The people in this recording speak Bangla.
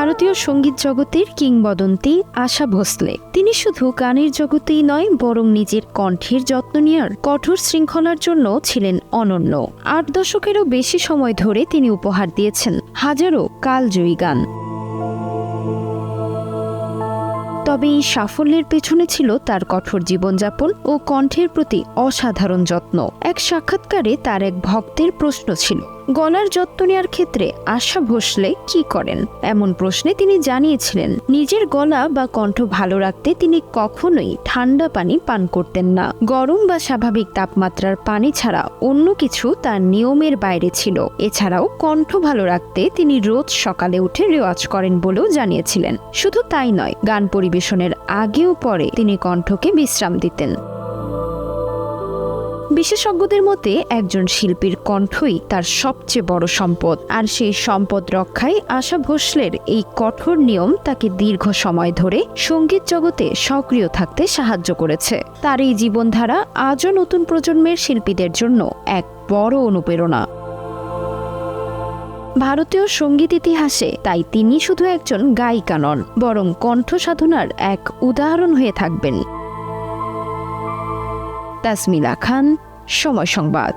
ভারতীয় সঙ্গীত জগতের কিংবদন্তি আশা ভোসলে। তিনি শুধু গানের জগতেই নয়, বরং নিজের কণ্ঠের যত্ন নেওয়ার কঠোর শৃঙ্খলার জন্য ছিলেন অনন্য। ৮ দশকেরও বেশি সময় ধরে তিনি উপহার দিয়েছেন হাজারো কালজয়ী গান। তবে এই সাফল্যের পেছনে ছিল তার কঠোর জীবনযাপন ও কণ্ঠের প্রতি অসাধারণ যত্ন। এক সাক্ষাৎকারে তার এক ভক্তের প্রশ্ন ছিল, গলার যত্ন নেওয়ার ক্ষেত্রে আশা ভোসলে কি করেন? এমন প্রশ্নে তিনি জানিয়েছিলেন, নিজের গলা বা কণ্ঠ ভালো রাখতে তিনি কখনোই ঠান্ডা পানি পান করতেন না। গরম বা স্বাভাবিক তাপমাত্রার পানি ছাড়া অন্য কিছু তার নিয়মের বাইরে ছিল। এছাড়াও কণ্ঠ ভালো রাখতে তিনি রোজ সকালে উঠে রেওয়াজ করেন বলেও জানিয়েছিলেন। শুধু তাই নয়, গান পরিবেশনের আগেও পরে তিনি কণ্ঠকে বিশ্রাম দিতেন। বিশেষজ্ঞদের মতে একজন শিল্পীর কণ্ঠই তার সবচেয়ে বড় সম্পদ, আর সেই সম্পদ রক্ষায় আশা ভোসলের এই কঠোর নিয়ম তাকে দীর্ঘ সময় ধরে সঙ্গীত জগতে সক্রিয় থাকতে সাহায্য করেছে। তার এই জীবনধারা আজও নতুন প্রজন্মের শিল্পীদের জন্য এক বড় অনুপ্রেরণা। ভারতীয় সঙ্গীত ইতিহাসে তাই তিনি শুধু একজন গায়িকা নন, বরং কণ্ঠ সাধনার এক উদাহরণ হয়ে থাকবেন। তাসমিলা খান, সময় সংবাদ।